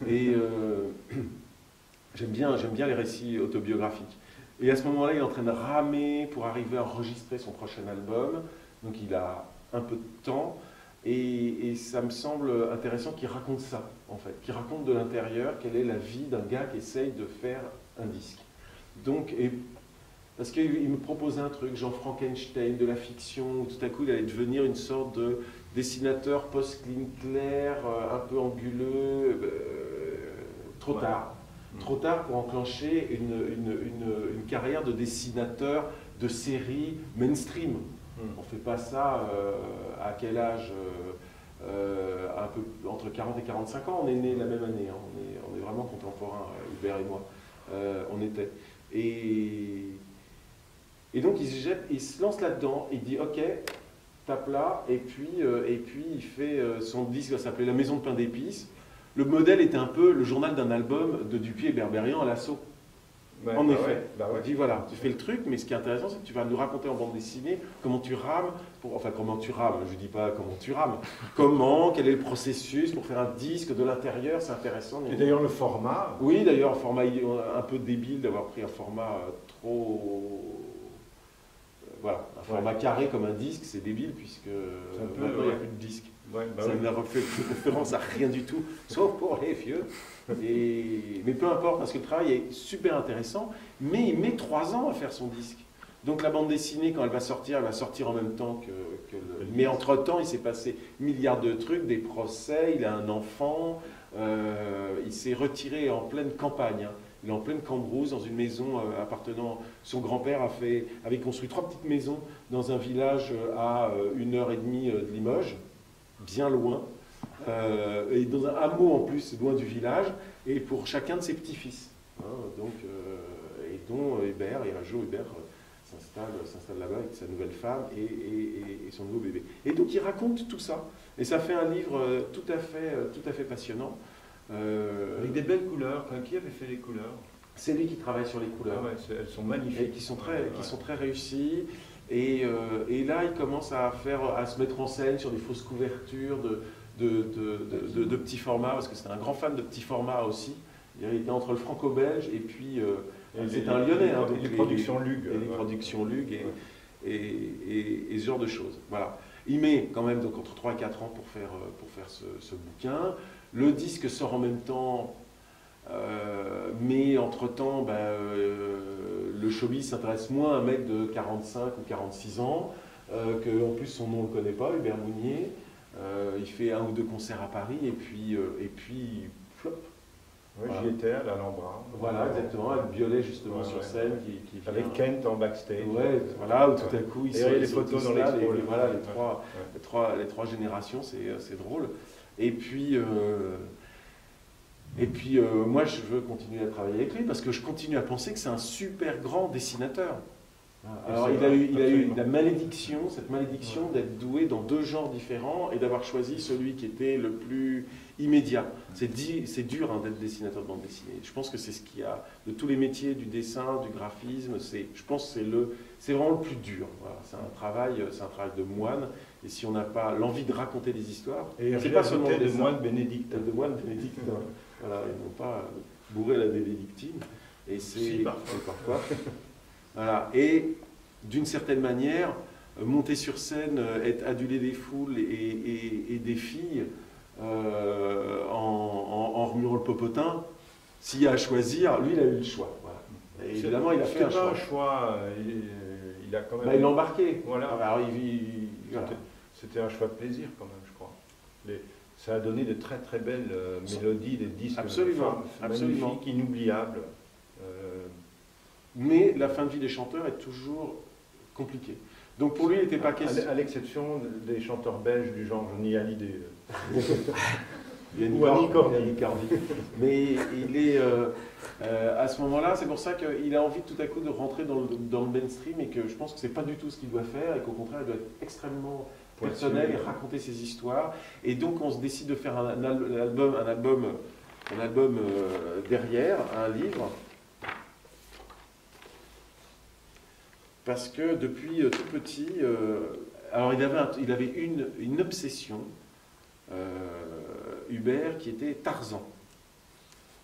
Et j'aime bien les récits autobiographiques. Et à ce moment-là, il est en train de ramer pour arriver à enregistrer son prochain album. Donc il a un peu de temps. Et ça me semble intéressant qu'il raconte ça, en fait. Qu'il raconte de l'intérieur quelle est la vie d'un gars qui essaye de faire un disque. Donc, parce qu'il me proposait un truc, genre Frankenstein, de la fiction, où tout à coup il allait devenir une sorte de dessinateur post-Klinkler, un peu anguleux, trop tard. Trop tard pour enclencher une carrière de dessinateur de série mainstream. On ne fait pas ça à quel âge un peu entre 40 et 45 ans. On est nés la même année, hein. On est vraiment contemporains, Hubert et moi. On était. Et donc il se lance là-dedans, il dit ok, tape là, et puis il fait son disque, ça s'appelait La Maison de Pain d'Épices. Le modèle était un peu le journal d'un album de Dupuy et Berberian à l'assaut. Ouais, En bah effet, ouais, bah ouais. il dit voilà, tu fais le truc, mais ce qui est intéressant, c'est que tu vas nous raconter en bande dessinée comment tu rames, comment tu rames, je dis pas comment tu rames, quel est le processus pour faire un disque de l'intérieur, c'est intéressant. Et d'ailleurs le format. Oui, d'ailleurs, un format un peu débile d'avoir pris un format trop. Voilà, un format carré comme un disque, c'est débile puisque maintenant il n'y a plus de disque. Ouais, bah ça oui. n'a fait référence à rien du tout, sauf pour les vieux. Mais peu importe, parce que le travail est super intéressant, mais il met 3 ans à faire son disque. Donc la bande dessinée, quand elle va sortir en même temps que le... Mais entre-temps, il s'est passé milliards de trucs, des procès, il a un enfant, il s'est retiré en pleine campagne. Hein. Il est en pleine Cambrousse, dans une maison appartenant... Son grand-père avait construit 3 petites maisons dans un village à 1h30 de Limoges, bien loin, et dans un hameau en plus, loin du village, et pour chacun de ses petits-fils. Hein, et dont Hubert, et un jour Hubert s'installe là-bas avec sa nouvelle femme et son nouveau bébé. Et donc il raconte tout ça, et ça fait un livre tout à fait passionnant. Avec des belles couleurs. Qui avait fait les couleurs? C'est lui qui travaille sur les couleurs. Ah ouais, elles sont magnifiques. Et qui sont très réussies. Et là, il commence à se mettre en scène sur des fausses couvertures de petits formats, parce que c'était un grand fan de petits formats aussi. Il était entre le franco-belge et puis c'est un Lyonnais. Les productions Lug. Et les productions Lug et ce genre de choses. Voilà. Il met quand même donc entre 3 et 4 ans pour faire ce bouquin. Le disque sort en même temps. Mais entre-temps, le showbiz s'intéresse moins à un mec de 45 ou 46 ans, qu'en plus son nom on ne le connaît pas, Hubert Mounier. Il fait 1 ou 2 concerts à Paris et puis flop. Oui, Voilà. j'y étais à l'Alhambra. Voilà, exactement, avec Biolay justement sur scène qui vient. Avec Kent en backstage. Ouais, voilà, où tout à coup ils il y a sont des photos tous dans là, l'expo. voilà, les trois générations, c'est drôle. Et puis moi, je veux continuer à travailler avec lui parce que je continue à penser que c'est un super grand dessinateur. Alors, il a eu cette malédiction d'être doué dans 2 genres différents et d'avoir choisi celui qui était le plus immédiat. C'est dur d'être dessinateur de bande dessinée. Je pense que c'est ce qu'il y a de tous les métiers du dessin, du graphisme. Je pense que c'est vraiment le plus dur. Voilà. C'est un travail de moine. Et si on n'a pas l'envie de raconter des histoires, c'est pas seulement de moines bénédictins. De moines bénédictins. Voilà, ils n'ont pas bourré la bénédictine. Et c'est parfois. Voilà. Et d'une certaine manière, monter sur scène, être adulé des foules et des filles en remuant le popotin, s'il y a à choisir, lui il a eu le choix. Voilà. Et évidemment, il a fait un choix. Pas un choix, il a quand même. Il l'a embarqué. Voilà. Alors, voilà. C'était un choix de plaisir quand même, je crois. Ça a donné de très très belles mélodies, des disques magnifiques, inoubliables. Mais la fin de vie des chanteurs est toujours compliquée. Donc pour lui, il n'était pas question. À l'exception des chanteurs belges du genre Johnny Hallyday. Ou Annie Cordy. Mais il est à ce moment-là, c'est pour ça qu'il a envie tout à coup de rentrer dans le mainstream et que je pense que c'est pas du tout ce qu'il doit faire et qu'au contraire, il doit être extrêmement personnel et raconter ses histoires. Et donc on se décide de faire un album derrière, un livre. Parce que depuis tout petit, alors il avait une obsession, Hubert, qui était Tarzan.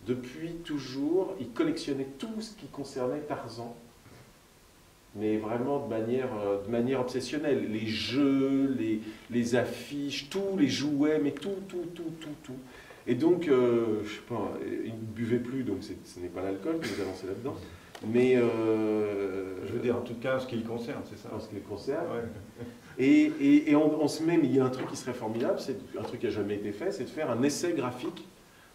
Depuis toujours, il collectionnait tout ce qui concernait Tarzan, mais vraiment de manière obsessionnelle. Les jeux, les affiches, tous les jouets, mais tout. Et donc, je sais pas, il ne buvait plus, donc ce n'est pas l'alcool qui nous a lancé là-dedans. Mais je veux dire, en tout cas, en ce qui le concerne, c'est ça. En ce qui le concerne. Ouais. Et on se met, mais il y a un truc qui serait formidable, c'est un truc qui n'a jamais été fait, c'est de faire un essai graphique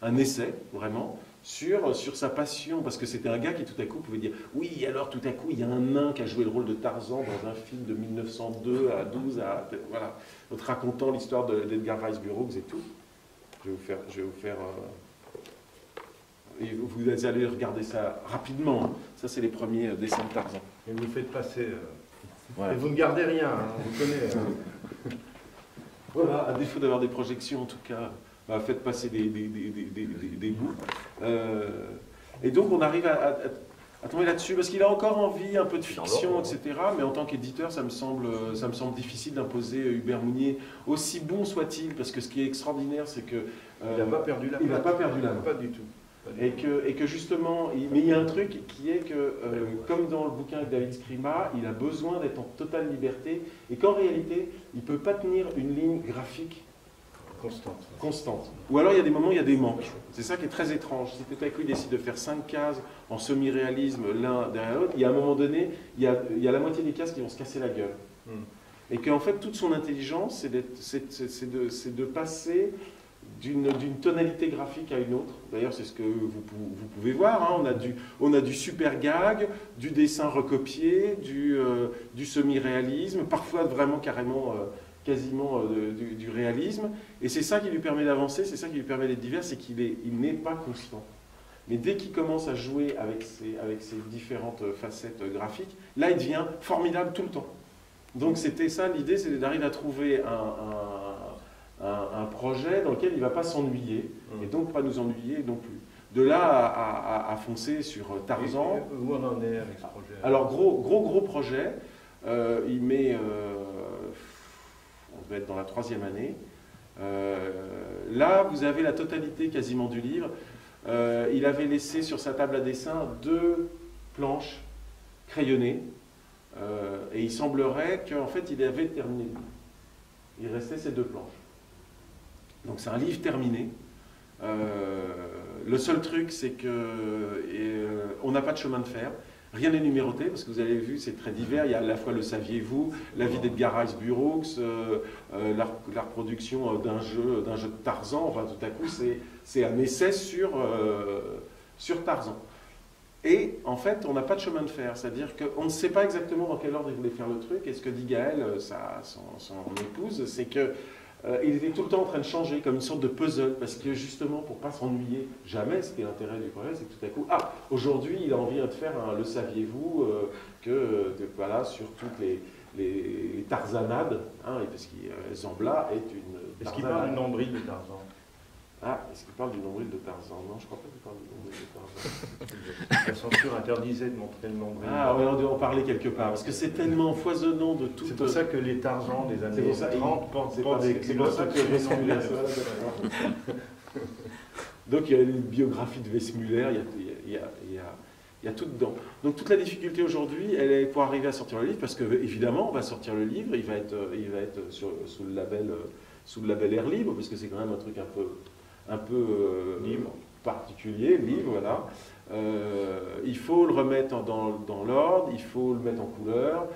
un essai, vraiment, sur sa passion, parce que c'était un gars qui tout à coup pouvait dire « Oui, alors tout à coup, il y a un nain qui a joué le rôle de Tarzan dans un film de 1902 à 12, voilà, en te racontant l'histoire d'Edgar Rice Burroughs et tout. » Je vais vous faire et vous allez regarder ça rapidement. Ça, c'est les premiers dessins de Tarzan. Et vous faites passer... Voilà. Et vous ne gardez rien, hein, vous connaissez. Voilà, à défaut d'avoir des projections, en tout cas, bah, faites passer des bouts. Et donc, on arrive à tomber là-dessus, parce qu'il a encore envie un peu de fiction, etc. Mais en tant qu'éditeur, ça me semble difficile d'imposer Hubert Mounier, aussi bon soit-il, parce que ce qui est extraordinaire, c'est que... il n'a pas perdu la main. Il n'a pas perdu la main. Pas du tout. Et que justement, mais il y a un truc qui est que, comme dans le bouquin avec David Scrima, il a besoin d'être en totale liberté, et qu'en réalité, il ne peut pas tenir une ligne graphique constante. Ou alors il y a des moments où il y a des manques. C'est ça qui est très étrange. Si tout à coup il décide de faire 5 cases en semi-réalisme l'un derrière l'autre, il y a un moment donné, il y a la moitié des cases qui vont se casser la gueule. Et qu'en fait, toute son intelligence, c'est de passer d'une tonalité graphique à une autre. D'ailleurs, c'est ce que vous pouvez voir. Hein. On a du super gag, du dessin recopié, du semi-réalisme, parfois vraiment carrément, quasiment du réalisme. Et c'est ça qui lui permet d'avancer, c'est ça qui lui permet d'être divers, c'est qu'il n'est pas constant. Mais dès qu'il commence à jouer avec ces différentes facettes graphiques, là, il devient formidable tout le temps. Donc c'était ça l'idée, c'était d'arriver à trouver un projet dans lequel il ne va pas s'ennuyer, et donc pas nous ennuyer non plus. De là à foncer sur Tarzan. Et où on en est avec ce projet? Alors gros projet, il met, on va être dans la 3e année. Là, vous avez la totalité quasiment du livre. Il avait laissé sur sa table à dessin 2 planches crayonnées, et il semblerait qu'en fait il avait terminé. Il restait ces 2 planches. Donc c'est un livre terminé. Le seul truc, c'est qu'on n'a pas de chemin de fer. Rien n'est numéroté, parce que vous avez vu, c'est très divers. Il y a à la fois le saviez-vous, la vie d'Edgar Rice Burroughs, la reproduction d'un jeu de Tarzan. Enfin, tout à coup, c'est un essai sur Tarzan. Et en fait, on n'a pas de chemin de fer. C'est-à-dire qu'on ne sait pas exactement dans quel ordre il voulait faire le truc. Et ce que dit Gaël, son épouse, c'est que il était tout le temps en train de changer, comme une sorte de puzzle, parce que justement, pour ne pas s'ennuyer jamais, ce qui est l'intérêt du projet, c'est que tout à coup, aujourd'hui, il a envie de faire le saviez-vous, voilà, sur toutes les tarzanades, hein, parce que Zambla est une tarzanade. Est-ce qu'il parle du nombril de Tarzan? Est-ce qu'il parle du nombril de Tarzan? Non, je ne crois pas qu'il parle du nombril de Tarzan. La censure interdisait de montrer le nombril. Ouais, on doit en parler quelque part, parce que c'est tellement foisonnant de tout. C'est pour ça que les Tarzans des années 30 portent des culottes. Donc il y a une biographie de Westmuller, il y a tout dedans. Donc toute la difficulté aujourd'hui, elle est pour arriver à sortir le livre, parce que évidemment, on va sortir le livre, il va être sous le label Air Libre, parce que c'est quand même un truc un peu libre, particulier, libre, voilà. Il faut le remettre dans l'ordre, il faut le mettre en couleur.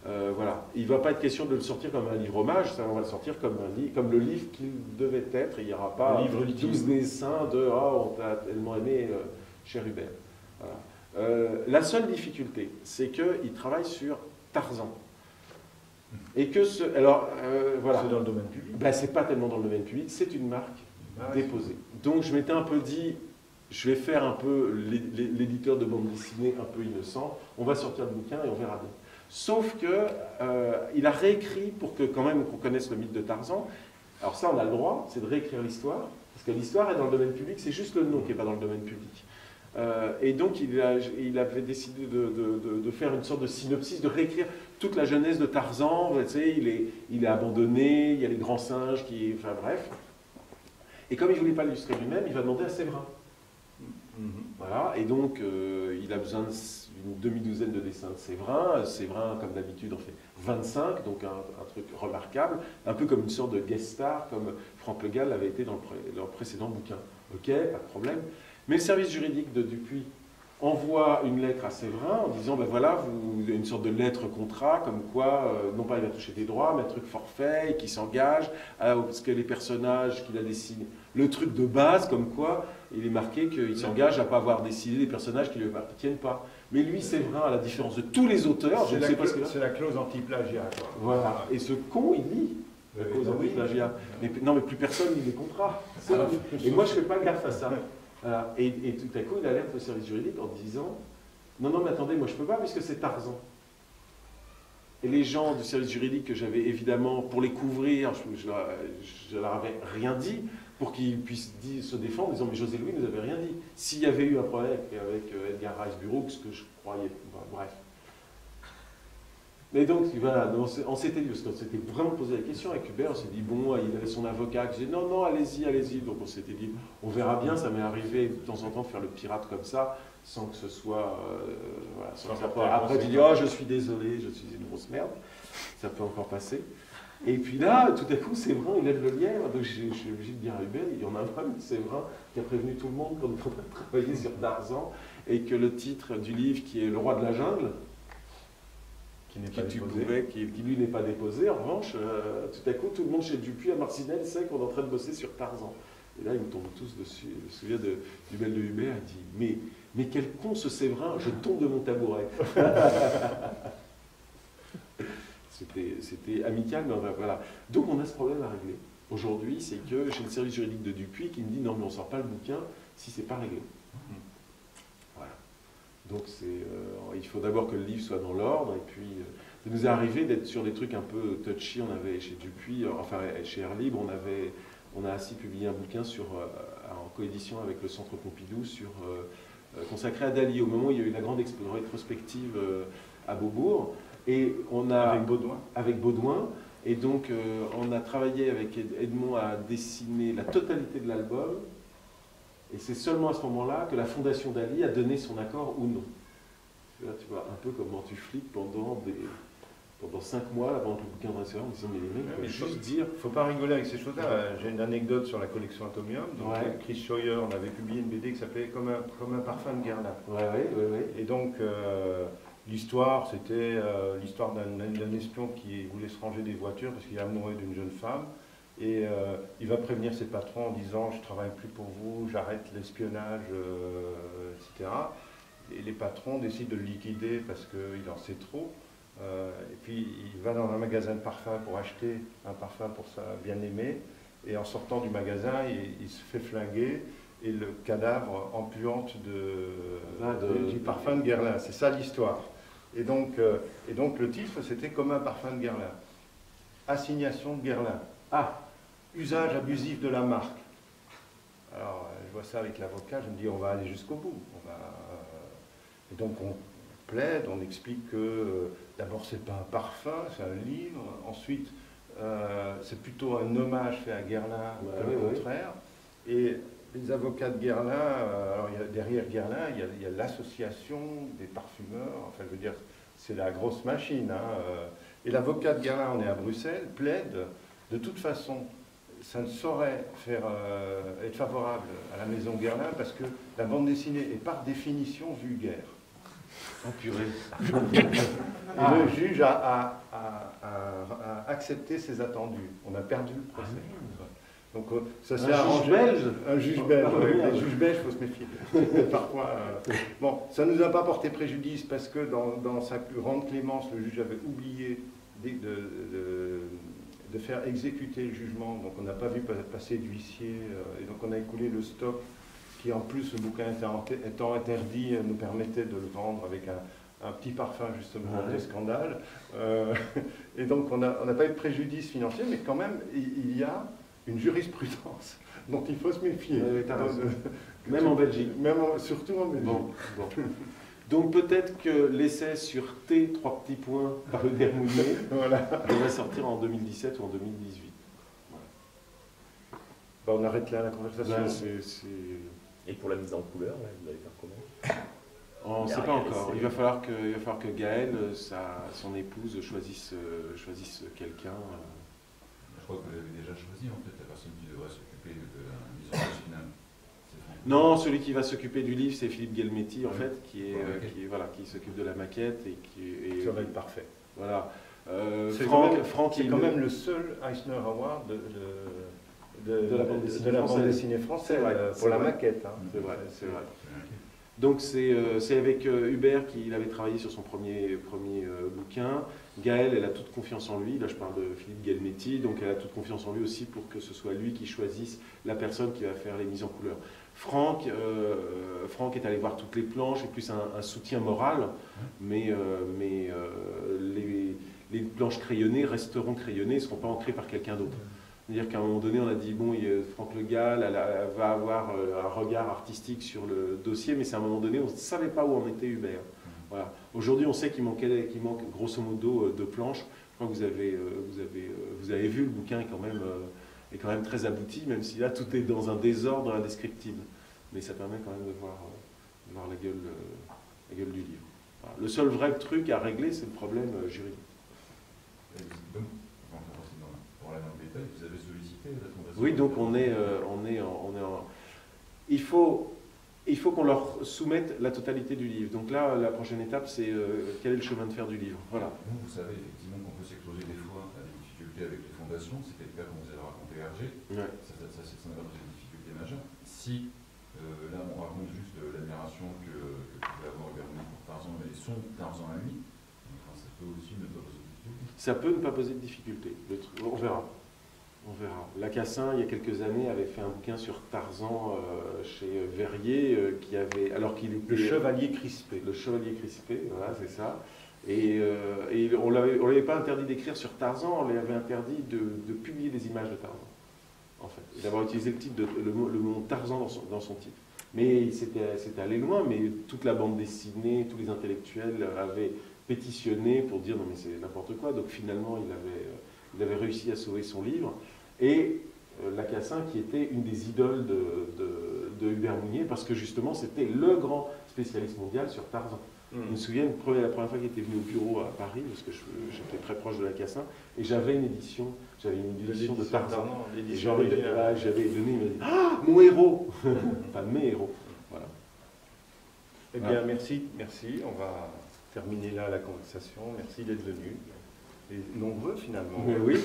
Voilà. Il ne va pas être question de le sortir comme un livre hommage, ça, on va le sortir comme le livre qu'il devait être. Il n'y aura pas 12 dessins de « Oh, on t'a tellement aimé, cher Hubert ». Voilà. La seule difficulté, c'est qu'il travaille sur Tarzan. Et que voilà. C'est dans le domaine public. C'est pas tellement dans le domaine public, c'est une marque déposée. Donc je m'étais un peu dit, je vais faire un peu l'éditeur de bande dessinée un peu innocent, on va sortir le bouquin et on verra bien. Sauf que il a réécrit pour que quand même qu'on connaisse le mythe de Tarzan. Alors ça, on a le droit, c'est de réécrire l'histoire, parce que l'histoire est dans le domaine public, c'est juste le nom qui n'est pas dans le domaine public. Et donc il avait décidé de faire une sorte de synopsis, de réécrire toute la jeunesse de Tarzan. Tu sais, il est abandonné, il y a les grands singes enfin bref. Et comme il ne voulait pas l'illustrer lui-même, il va demander à Séverin. Voilà, et donc il a besoin d'une demi-douzaine de dessins de Séverin. Séverin, comme d'habitude, en fait 25, donc un truc remarquable, un peu comme une sorte de guest star, comme Franck Le Gall avait été dans le précédent bouquin. Ok, pas de problème. Mais le service juridique de Dupuis envoie une lettre à Séverin en disant, ben voilà, une sorte de lettre-contrat, comme quoi, non pas il va toucher des droits, mais un truc forfait, et qui s'engage, parce que les personnages qu'il a dessinés, le truc de base, comme quoi, il est marqué qu'il s'engage à ne pas avoir dessiné des personnages qui ne lui appartiennent pas. Mais lui, Séverin, à la différence de tous les auteurs, je ne sais pas ce que c'est la clause anti-plagiat, quoi. Voilà. Et ce con, il lit la clause anti-plagiat. Non, mais plus personne lit les contrats. Et moi, je ne fais pas gaffe à ça. Voilà. Et tout à coup, il alerte le service juridique en disant non, non, mais attendez, moi je ne peux pas puisque c'est Tarzan. Et les gens du service juridique que j'avais évidemment, pour les couvrir, je leur avais rien dit pour qu'ils puissent se défendre en disant mais José Louis ne nous avait rien dit. S'il y avait eu un problème avec Edgar Rice Burroughs, ce que je croyais, bref. Mais donc, voilà, on s'était dit, parce qu'on s'était vraiment posé la question avec Hubert, on s'est dit, bon, il avait son avocat qui disait, non, non, allez-y, allez-y. Donc on s'était dit, on verra bien, ça m'est arrivé de temps en temps de faire le pirate comme ça, sans que ce soit... voilà, sans que ça soit... Après, tu dis, oh, je suis désolé, je suis une grosse merde. Ça peut encore passer. Et puis là, tout à coup, Séverin, il lève le lièvre, donc je suis obligé de dire à Hubert, il y en a un même, Séverin, qui a prévenu tout le monde qu'on devrait travailler sur Tarzan, et que le titre du livre, qui est Le roi de la jungle, qui lui n'est pas déposé. En revanche, tout à coup, tout le monde chez Dupuis à Marcinelle sait qu'on est en train de bosser sur Tarzan. Et là, ils me tombent tous dessus. Je me souviens du mail de Hubert, il dit mais quel con ce Séverin, je tombe de mon tabouret. C'était amical, mais voilà. Donc on a ce problème à régler. Aujourd'hui, c'est que j'ai le service juridique de Dupuis qui me dit non, mais on ne sort pas le bouquin si c'est pas réglé. Voilà. Donc il faut d'abord que le livre soit dans l'ordre, et puis ça nous est arrivé d'être sur des trucs un peu touchy. On avait chez Dupuis, enfin chez Air Libre, on a ainsi publié un bouquin en coédition avec le Centre Pompidou consacré à Dali, au moment où il y a eu la grande rétrospective à Beaubourg. Et on a, avec Baudouin. Et donc on a travaillé avec Edmond à dessiner la totalité de l'album. Et c'est seulement à ce moment-là que la Fondation Dali a donné son accord ou non. Là, tu vois un peu comment tu flippes pendant 5 mois, là, pendant que le bouquin de en disant mais les mecs peuvent juste dire... Il ne faut pas rigoler avec ces choses-là. J'ai une anecdote sur la collection Atomium. Donc, ouais. Chris Scheuer, on avait publié une BD qui s'appelait Comme un parfum de Guerlain. Ouais. Et donc, l'histoire, c'était l'histoire d'un espion qui voulait se ranger des voitures parce qu'il est amoureux d'une jeune femme. Et il va prévenir ses patrons en disant « je ne travaille plus pour vous, j'arrête l'espionnage, etc. » Et les patrons décident de le liquider parce qu'il en sait trop. Et puis il va dans un magasin de parfums pour acheter un parfum pour sa bien-aimée. Et en sortant du magasin, il se fait flinguer et le cadavre empuante du parfum de Guerlain. C'est ça l'histoire. Et donc le titre, c'était Comme un parfum de Guerlain. Assignation de Guerlain. Usage abusif de la marque. Alors, je vois ça avec l'avocat, je me dis, on va aller jusqu'au bout. Et donc, on plaide, on explique que, d'abord, c'est pas un parfum, c'est un livre. Ensuite, c'est plutôt un hommage fait à Guerlain que le contraire. Et les avocats de Guerlain, alors derrière Guerlain, il y a l'association des parfumeurs, enfin, je veux dire, c'est la grosse machine. Et l'avocat de Guerlain, on est à Bruxelles, plaide, de toute façon, ça ne saurait être favorable à la maison Guerlain parce que la bande dessinée est par définition vulgaire. Oh purée. Et le juge a accepté ses attendus. On a perdu le procès. Donc ça s'est arrangé. Un juge belge. Les juges belges, il faut se méfier. Parfois. Bon, ça ne nous a pas porté préjudice parce que dans sa plus grande clémence, le juge avait oublié de faire exécuter le jugement, donc on n'a pas vu passer d'huissier, et donc on a écoulé le stock, qui en plus, le bouquin étant interdit, nous permettait de le vendre avec un petit parfum justement de scandale. Et donc on n'a pas eu de préjudice financier, mais quand même, il y a une jurisprudence dont il faut se méfier. Même en Belgique. Surtout en Belgique. Bon. Donc peut-être que l'essai sur T, 3 petits points, par le Dermounier, devrait sortir en 2017 ou en 2018. Voilà. On arrête là la conversation. Et pour la mise en couleur, vous allez faire comment? On ne sait pas encore. Il va falloir que Gaël, son épouse, choisisse quelqu'un. Je crois que vous l'avez déjà choisi, en fait, la personne qui devrait s'occuper de la mise en page finale. Non, celui qui va s'occuper du livre, c'est Philippe Guelmetti, en Ouais. fait, qui s'occupe de la maquette et Ça va être parfait. voilà. C'est quand Franck, C'est il quand me- même le seul Eisner Award De la bande dessinée de la bande française. dessinée française C'est vrai, pour c'est la vrai. maquette. Hein. C'est vrai, c'est vrai. Ok. Donc c'est avec Hubert qu'il avait travaillé sur son premier bouquin. Gaëlle, elle a toute confiance en lui. Là, je parle de Philippe Guelmetti, donc elle a toute confiance en lui aussi pour que ce soit lui qui choisisse la personne qui va faire les mises en couleur. Franck est allé voir toutes les planches et plus un soutien moral, mais les planches crayonnées resteront crayonnées, ne seront pas ancrées par quelqu'un d'autre. C'est-à-dire qu'à un moment donné, on a dit, bon, Franck Le Gall va avoir un regard artistique sur le dossier, mais c'est à un moment donné, on ne savait pas où en était Hubert. Voilà. Aujourd'hui, on sait qu'il manque grosso modo 2 planches. Je crois que vous avez vu, le bouquin est quand même très abouti, même si là, tout est dans un désordre indescriptible. Mais ça permet quand même de voir la gueule du livre. Voilà. Le seul vrai truc à régler, c'est le problème juridique. Et donc, enfin, pour aller dans le détail, vous avez sollicité la fondation. Oui, donc il faut qu'on leur soumette la totalité du livre. Donc là, la prochaine étape, c'est quel est le chemin de fer du livre. Voilà. Vous savez effectivement qu'on peut s'exposer des fois à des difficultés avec les fondations. C'était le cas quand vous avez raconté Hergé. Ouais. Ça n'a pas posé de difficultés majeures. Si là, on raconte juste l'admiration que pouvait avoir Hubert pour Tarzan et son Tarzan à lui, enfin, ça peut aussi ne pas poser de difficultés. Ça peut ne pas poser de difficulté. On verra. On verra. Lacassin, il y a quelques années, avait fait un bouquin sur Tarzan chez Verrier, qui avait, alors qu'il était Le chevalier crispé. le chevalier crispé, voilà, c'est ça. Et on l'avait pas interdit d'écrire sur Tarzan, on lui avait interdit de publier des images de Tarzan, en fait, et d'avoir utilisé le titre le mot Tarzan dans son titre. Mais c'était allé loin, mais toute la bande dessinée, tous les intellectuels avaient pétitionné pour dire non mais c'est n'importe quoi. Donc finalement, il avait réussi à sauver son livre. Et Lacassin, qui était une des idoles de Hubert Mounier, parce que justement, c'était le grand spécialiste mondial sur Tarzan. Je me souviens, la première fois qu'il était venu au bureau à Paris, parce que j'étais très proche de Lacassin, et j'avais une édition de Tarzan. Et j'avais donné, il m'a dit « Ah, mon héros !» Enfin, mes héros. Voilà. Eh bien, merci. On va terminer là la conversation. Merci d'être venu. Et nombreux finalement. Mais oui.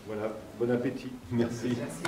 Voilà, bon appétit. Merci. Merci.